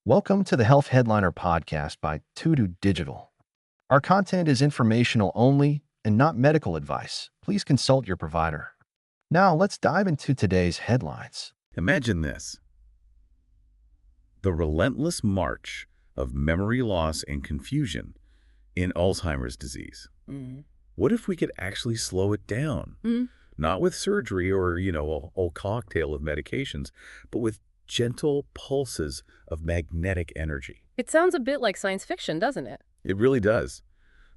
Welcome to the Health Headliner podcast by Tudu Digital. Our content is informational only and not medical advice. Please consult your provider. Now, let's dive into today's headlines. Imagine this: the relentless march of memory loss and confusion in Alzheimer's disease. What if we could actually slow it down? Not with surgery or, a whole cocktail of medications, but with gentle pulses of magnetic energy. It sounds a bit like science fiction, doesn't it? It really does.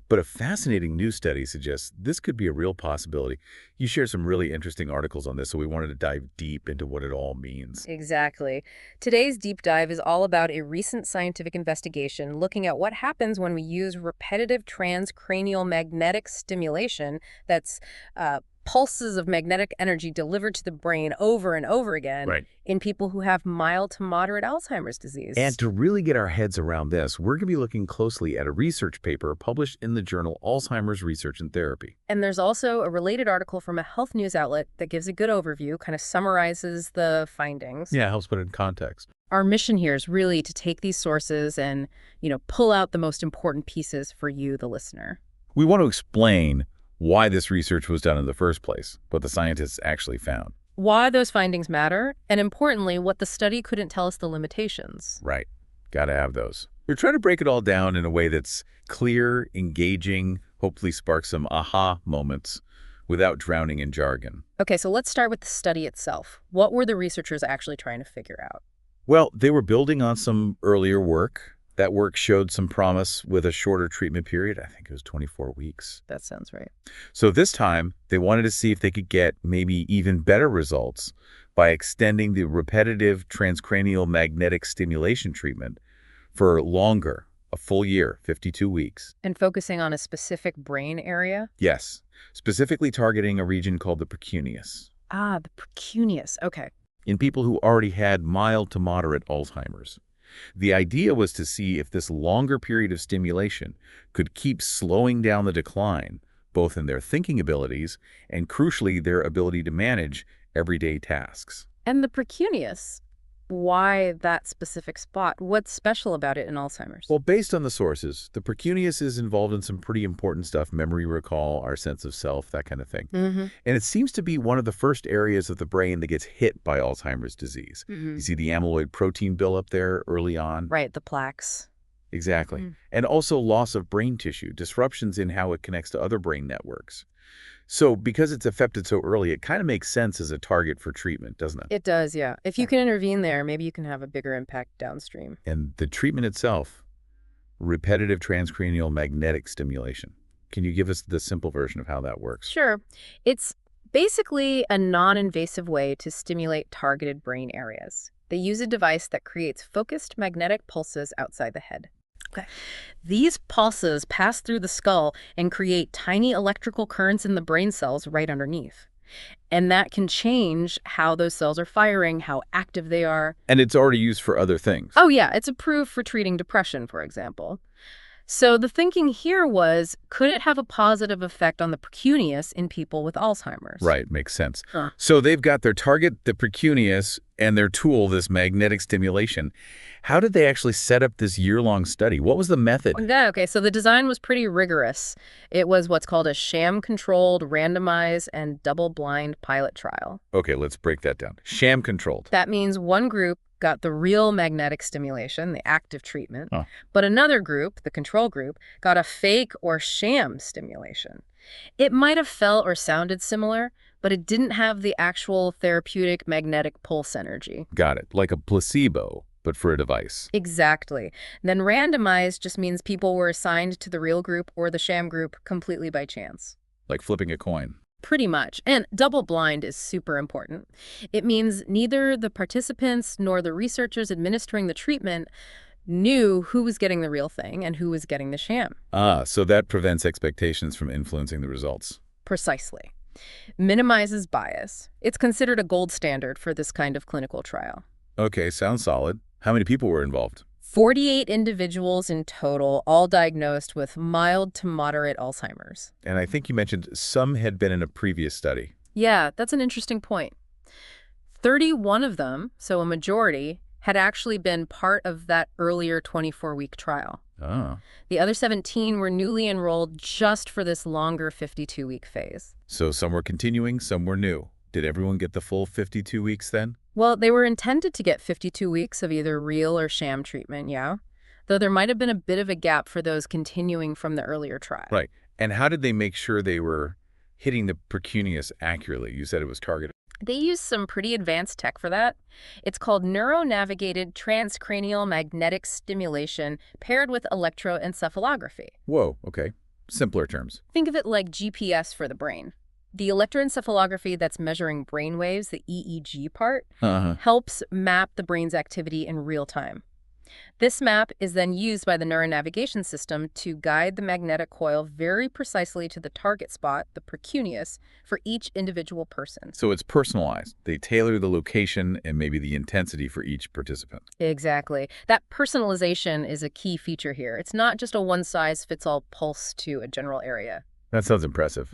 But a fascinating new study suggests this could be a real possibility. You shared some really interesting articles on this, so we wanted to dive deep into what it all means. Exactly. Today's deep dive is all about a recent scientific investigation looking at what happens when we use repetitive transcranial magnetic stimulation, that's pulses of magnetic energy delivered to the brain over and over again in people who have mild to moderate Alzheimer's disease. And to really get our heads around this, we're going to be looking closely at a research paper published in the journal Alzheimer's Research and Therapy. And there's also a related article from a health news outlet that gives a good overview, kind of summarizes the findings. Yeah, helps put it in context. Our mission here is really to take these sources and, pull out the most important pieces for you, the listener. We want to explain why this research was done in the first place, what the scientists actually found. Why those findings matter, and importantly, what the study couldn't tell us the limitations. Right. Got to have those. We're trying to break it all down in a way that's clear, engaging, hopefully spark some aha moments without drowning in jargon. Okay, so let's start with the study itself. What were the researchers actually trying to figure out? Well, they were building on some earlier work. That work showed some promise with a shorter treatment period. I think it was 24 weeks. That sounds right. So this time, they wanted to see if they could get maybe even better results by extending the repetitive transcranial magnetic stimulation treatment for longer, a full year, 52 weeks. And focusing on a specific brain area? Yes, specifically targeting a region called the precuneus. Ah, the precuneus. Okay. In people who already had mild to moderate Alzheimer's. The idea was to see if this longer period of stimulation could keep slowing down the decline, both in their thinking abilities and, crucially, their ability to manage everyday tasks. And the precuneus, why that specific spot? What's special about it in Alzheimer's? Well, based on the sources, the precuneus is involved in some pretty important stuff: memory recall, our sense of self, that kind of thing. And it seems to be one of the first areas of the brain that gets hit by Alzheimer's disease. You see the amyloid protein buildup there early on. Right, the plaques. Exactly. And also loss of brain tissue, disruptions in how it connects to other brain networks. So because it's affected so early, it kind of makes sense as a target for treatment, doesn't it? It does, yeah. If you can intervene there, maybe you can have a bigger impact downstream. And the treatment itself, repetitive transcranial magnetic stimulation. Can you give us the simple version of how that works? Sure. It's basically a non-invasive way to stimulate targeted brain areas. They use a device that creates focused magnetic pulses outside the head. Okay. These pulses pass through the skull and create tiny electrical currents in the brain cells right underneath. And that can change how those cells are firing, how active they are. And it's already used for other things. Oh, yeah. It's approved for treating depression, for example. So the thinking here was, could it have a positive effect on the precuneus in people with Alzheimer's? Right, makes sense. So they've got their target, the precuneus, and their tool, this magnetic stimulation. How did they actually set up this year-long study? What was the method? Yeah, okay, so the design was pretty rigorous. It was what's called a sham-controlled, randomized, and double-blind pilot trial. Okay, let's break that down. Sham-controlled. That means one group got the real magnetic stimulation, the active treatment, but another group, the control group, got a fake or sham stimulation. It might have felt or sounded similar, but it didn't have the actual therapeutic magnetic pulse energy. Got it. Like a placebo, but for a device. Exactly. Then randomized just means people were assigned to the real group or the sham group completely by chance. Like flipping a coin. Pretty much. And double-blind is super important. It means neither the participants nor the researchers administering the treatment knew who was getting the real thing and who was getting the sham. So that prevents expectations from influencing the results. Precisely. Minimizes bias. It's considered a gold standard for this kind of clinical trial. Okay, sounds solid. How many people were involved? 48 individuals in total, all diagnosed with mild to moderate Alzheimer's. And I think you mentioned some had been in a previous study. Yeah, that's an interesting point. 31 of them, so a majority, had actually been part of that earlier 24-week trial. Ah. The other 17 were newly enrolled just for this longer 52-week phase. So some were continuing, some were new. Did everyone get the full 52 weeks then? Well, they were intended to get 52 weeks of either real or sham treatment, yeah, though there might have been a bit of a gap for those continuing from the earlier trial. Right. And how did they make sure they were hitting the precuneus accurately? You said it was targeted. They use some pretty advanced tech for that. It's called neuro-navigated transcranial magnetic stimulation paired with electroencephalography. Whoa, okay. Simpler terms. Think of it like GPS for the brain. The electroencephalography that's measuring brain waves, the EEG part, helps map the brain's activity in real time. This map is then used by the neuronavigation system to guide the magnetic coil very precisely to the target spot, the precuneus, for each individual person. So it's personalized. They tailor the location and maybe the intensity for each participant. Exactly. That personalization is a key feature here. It's not just a one-size-fits-all pulse to a general area. That sounds impressive.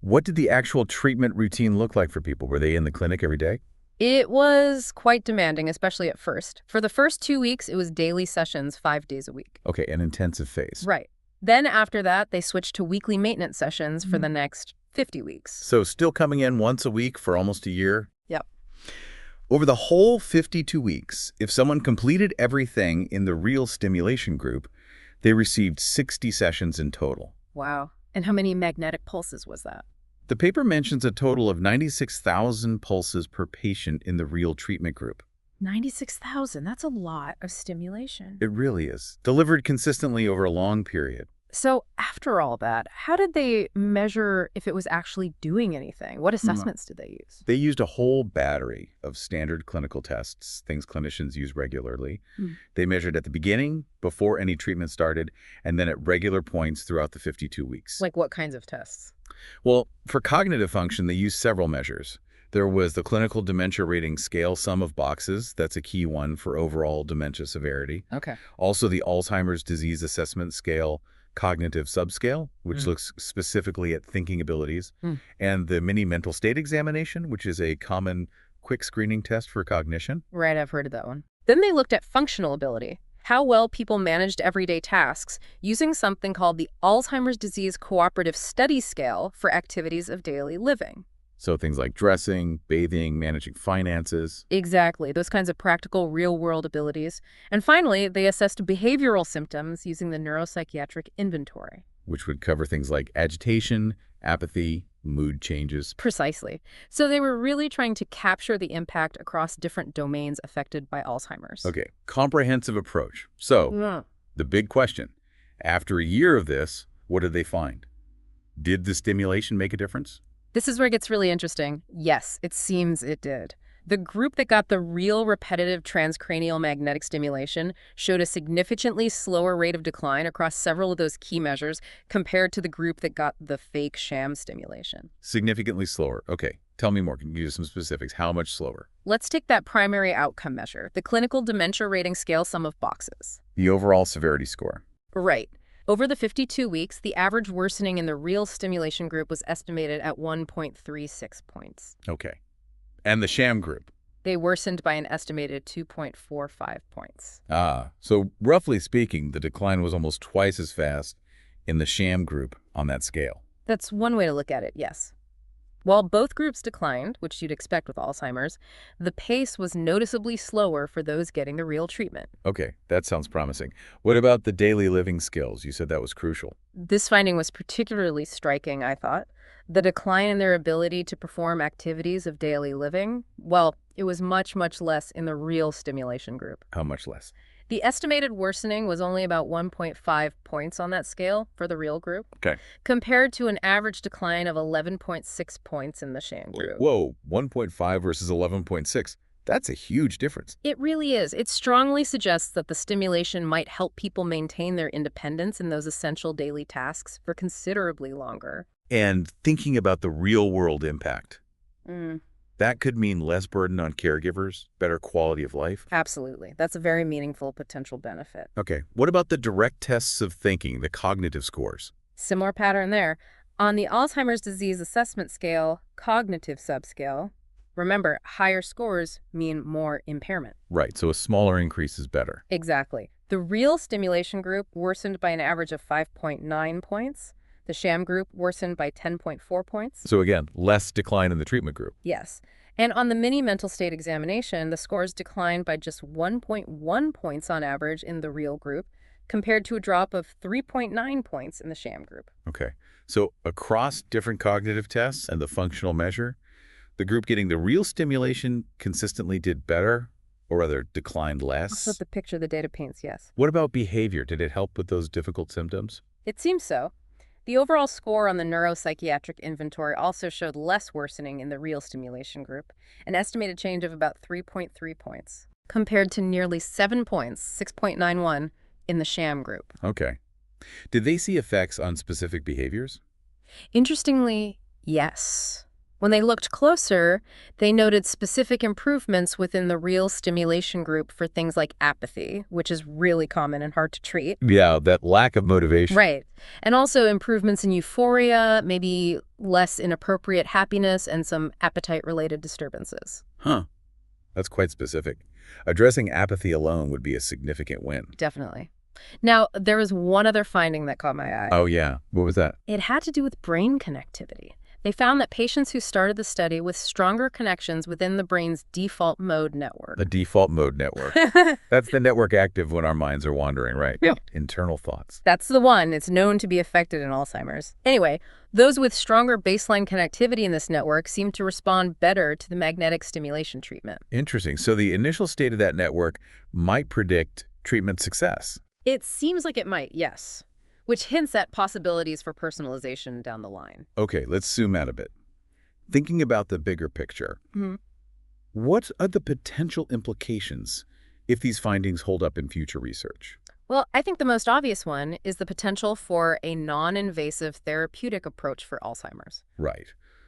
What did the actual treatment routine look like for people? Were they in the clinic every day? It was quite demanding, especially at first. For the first 2 weeks, it was daily sessions 5 days a week. Okay, an intensive phase. Right. Then after that, they switched to weekly maintenance sessions for the next 50 weeks. So still coming in once a week for almost a year? Yep. Over the whole 52 weeks, if someone completed everything in the real stimulation group, they received 60 sessions in total. Wow. And how many magnetic pulses was that? The paper mentions a total of 96,000 pulses per patient in the real treatment group. 96,000. That's a lot of stimulation. It really is. Delivered consistently over a long period. So after all that, how did they measure if it was actually doing anything? What assessments did they use? They used a whole battery of standard clinical tests, things clinicians use regularly. They measured at the beginning, before any treatment started, and then at regular points throughout the 52 weeks. Like what kinds of tests? Well, for cognitive function, they used several measures. There was the Clinical Dementia Rating Scale Sum of Boxes. That's a key one for overall dementia severity. Okay. Also, the Alzheimer's Disease Assessment Scale Cognitive Subscale, which looks specifically at thinking abilities, and the Mini Mental State Examination, which is a common quick screening test for cognition. Right, I've heard of that one. Then they looked at functional ability, how well people managed everyday tasks, using something called the Alzheimer's Disease Cooperative Study Scale for activities of daily living. So things like dressing, bathing, managing finances. Exactly, those kinds of practical, real-world abilities. And finally, they assessed behavioral symptoms using the neuropsychiatric inventory. Which would cover things like agitation, apathy, mood changes. Precisely. So they were really trying to capture the impact across different domains affected by Alzheimer's. Okay, comprehensive approach. So, the big question, after a year of this, what did they find? Did the stimulation make a difference? This is where it gets really interesting. Yes, it seems it did. The group that got the real repetitive transcranial magnetic stimulation showed a significantly slower rate of decline across several of those key measures compared to the group that got the fake sham stimulation. Significantly slower. Okay, tell me more. Can you give some specifics? How much slower? Let's take that primary outcome measure, the Clinical Dementia Rating Scale Sum of Boxes. The overall severity score. Right. Over the 52 weeks, the average worsening in the real stimulation group was estimated at 1.36 points. Okay. And the sham group? They worsened by an estimated 2.45 points. So roughly speaking, the decline was almost twice as fast in the sham group on that scale. That's one way to look at it, yes. While both groups declined, which you'd expect with Alzheimer's, the pace was noticeably slower for those getting the real treatment. Okay, that sounds promising. What about the daily living skills? You said that was crucial. This finding was particularly striking, I thought. The decline in their ability to perform activities of daily living, well, it was much, much less in the real stimulation group. How much less? The estimated worsening was only about 1.5 points on that scale for the real group, Okay. compared to an average decline of 11.6 points in the sham group. Whoa, 1.5 versus 11.6. That's a huge difference. It really is. It strongly suggests that the stimulation might help people maintain their independence in those essential daily tasks for considerably longer. And thinking about the real-world impact, that could mean less burden on caregivers, better quality of life. Absolutely. That's a very meaningful potential benefit. Okay, what about the direct tests of thinking, the cognitive scores? Similar pattern there. On the Alzheimer's Disease Assessment Scale, cognitive subscale, Remember, higher scores mean more impairment. Right, so a smaller increase is better. Exactly. The real stimulation group worsened by an average of 5.9 points. The sham group worsened by 10.4 points. So again, less decline in the treatment group. Yes. And on the mini mental state examination, the scores declined by just 1.1 points on average in the real group, compared to a drop of 3.9 points in the sham group. Okay, so across different cognitive tests and the functional measure, the group getting the real stimulation consistently did better, or rather declined less. That's what the picture the data paints, yes. What about behavior? Did it help with those difficult symptoms? It seems so. The overall score on the neuropsychiatric inventory also showed less worsening in the real stimulation group, an estimated change of about 3.3 points, compared to nearly 7 points, 6.91, in the sham group. Okay. Did they see effects on specific behaviors? Interestingly, yes. When they looked closer, they noted specific improvements within the real stimulation group for things like apathy, which is really common and hard to treat. Yeah, that lack of motivation. Right. And also improvements in euphoria, maybe less inappropriate happiness, and some appetite-related disturbances. Huh. That's quite specific. Addressing apathy alone would be a significant win. Definitely. Now, there was one other finding that caught my eye. Oh, yeah. What was that? It had to do with brain connectivity. They found that patients who started the study with stronger connections within the brain's default mode network. The default mode network. That's the network active when our minds are wandering, right? Yeah. Internal thoughts. That's the one. It's known to be affected in Alzheimer's. Anyway, those with stronger baseline connectivity in this network seem to respond better to the magnetic stimulation treatment. Interesting. So the initial state of that network might predict treatment success. It seems like it might, yes, which hints at possibilities for personalization down the line. Okay, let's zoom out a bit. Thinking about the bigger picture, what are the potential implications if these findings hold up in future research? Well, I think the most obvious one is the potential for a non-invasive therapeutic approach for Alzheimer's. Right.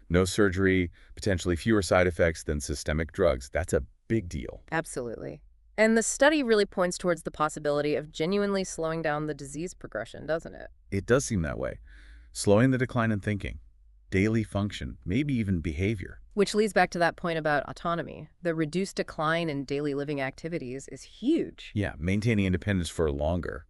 No surgery, potentially fewer side effects than systemic drugs. That's a big deal. Absolutely. And the study really points towards the possibility of genuinely slowing down the disease progression, doesn't it? It does seem that way. Slowing the decline in thinking, daily function, maybe even behavior. Which leads back to that point about autonomy. The reduced decline in daily living activities is huge. Yeah, maintaining independence for longer.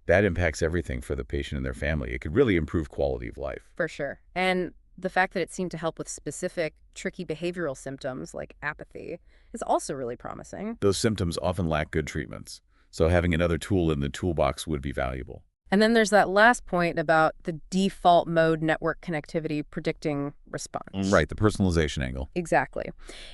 That impacts everything for the patient and their family. It could really improve quality of life. For sure. And the fact that it seemed to help with specific, tricky behavioral symptoms like apathy is also really promising. Those symptoms often lack good treatments, so having another tool in the toolbox would be valuable. And then there's that last point about the default mode network connectivity predicting response. Right, the personalization angle. Exactly.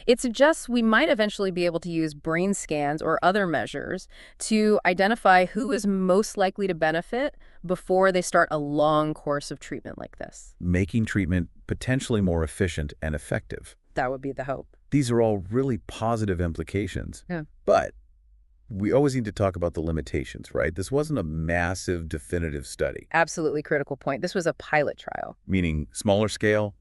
It suggests we might eventually be able to use brain scans or other measures to identify who is most likely to benefit before they start a long course of treatment like this. Making treatment potentially more efficient and effective. That would be the hope. These are all really positive implications. Yeah. But we always need to talk about the limitations, right? This wasn't a massive, definitive study. Absolutely critical point. This was a pilot trial. Meaning smaller scale,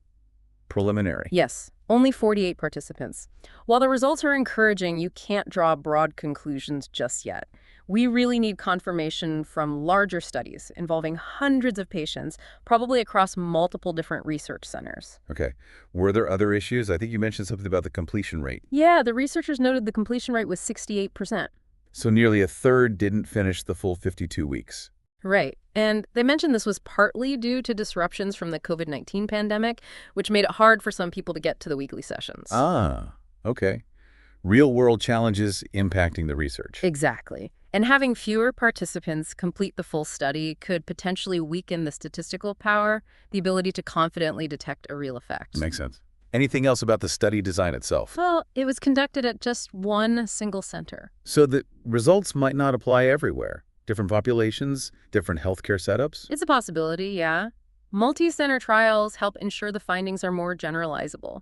preliminary. Yes, only 48 participants. While the results are encouraging, you can't draw broad conclusions just yet. We really need confirmation from larger studies involving hundreds of patients, probably across multiple different research centers. Okay. Were there other issues? I think you mentioned something about the completion rate. Yeah, the researchers noted the completion rate was 68%. So nearly a third didn't finish the full 52 weeks. Right. And they mentioned this was partly due to disruptions from the COVID-19 pandemic, which made it hard for some people to get to the weekly sessions. Ah, okay. Real-world challenges impacting the research. Exactly. And having fewer participants complete the full study could potentially weaken the statistical power, the ability to confidently detect a real effect. Makes sense. Anything else about the study design itself? Well, it was conducted at just one single center. So the results might not apply everywhere. Different populations, different healthcare setups? It's a possibility, yeah. Multi-center trials help ensure the findings are more generalizable.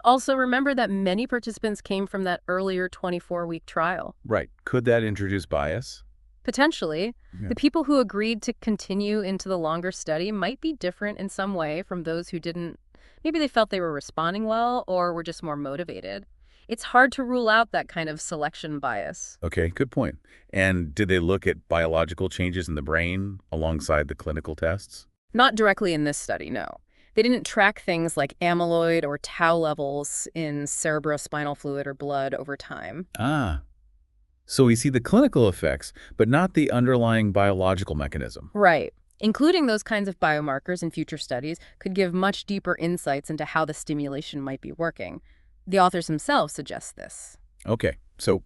Also, remember that many participants came from that earlier 24-week trial. Right. Could that introduce bias? Potentially. Yeah. The people who agreed to continue into the longer study might be different in some way from those who didn't. Maybe they felt they were responding well or were just more motivated. It's hard to rule out that kind of selection bias. Okay, good point. And did they look at biological changes in the brain alongside the clinical tests? Not directly in this study, no. They didn't track things like amyloid or tau levels in cerebrospinal fluid or blood over time. Ah, so we see the clinical effects, but not the underlying biological mechanism. Right. Including those kinds of biomarkers in future studies could give much deeper insights into how the stimulation might be working. The authors themselves suggest this. Okay, so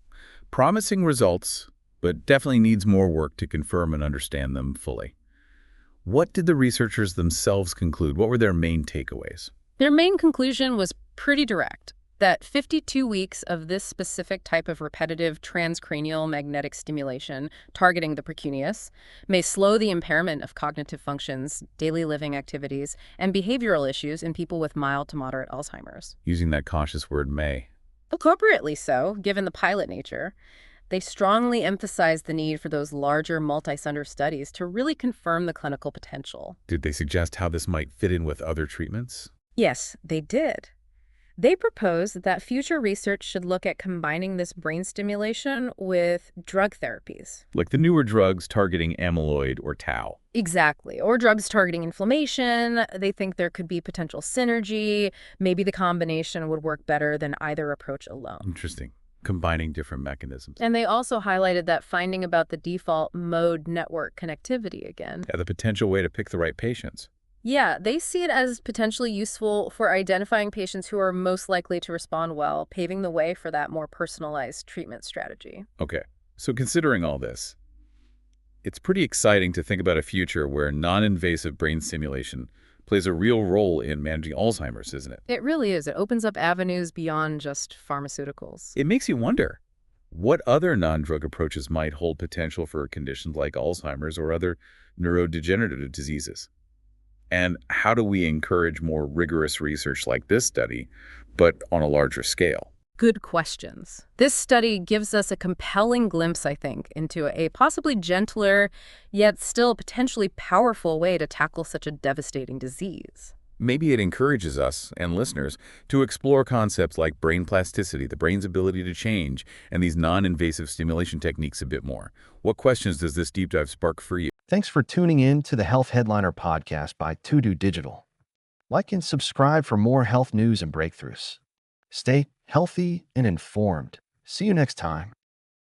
promising results, but definitely needs more work to confirm and understand them fully. What did the researchers themselves conclude? What were their main takeaways? Their main conclusion was pretty direct, that 52 weeks of this specific type of repetitive transcranial magnetic stimulation targeting the precuneus may slow the impairment of cognitive functions, daily living activities, and behavioral issues in people with mild to moderate Alzheimer's. Using that cautious word may. Appropriately so, given the pilot nature. They strongly emphasized the need for those larger multi-center studies to really confirm the clinical potential. Did they suggest how this might fit in with other treatments? Yes, they did. They proposed that future research should look at combining this brain stimulation with drug therapies. Like the newer drugs targeting amyloid or tau. Exactly. Or drugs targeting inflammation. They think there could be potential synergy. Maybe the combination would work better than either approach alone. Interesting. Combining different mechanisms. And they also highlighted that finding about the default mode network connectivity again. Yeah, the potential way to pick the right patients. Yeah, they see it as potentially useful for identifying patients who are most likely to respond well, paving the way for that more personalized treatment strategy. Okay, so considering all this, it's pretty exciting to think about a future where non-invasive brain stimulation plays a real role in managing Alzheimer's, isn't it? It really is. It opens up avenues beyond just pharmaceuticals. It makes you wonder, what other non-drug approaches might hold potential for conditions like Alzheimer's or other neurodegenerative diseases? And how do we encourage more rigorous research like this study, but on a larger scale? Good questions. This study gives us a compelling glimpse, I think, into a possibly gentler, yet still potentially powerful way to tackle such a devastating disease. Maybe it encourages us and listeners to explore concepts like brain plasticity, the brain's ability to change, and these non-invasive stimulation techniques a bit more. What questions does this deep dive spark for you? Thanks for tuning in to the Health Headliner podcast by To Digital. Like and subscribe for more health news and breakthroughs. Stay healthy and informed. See you next time.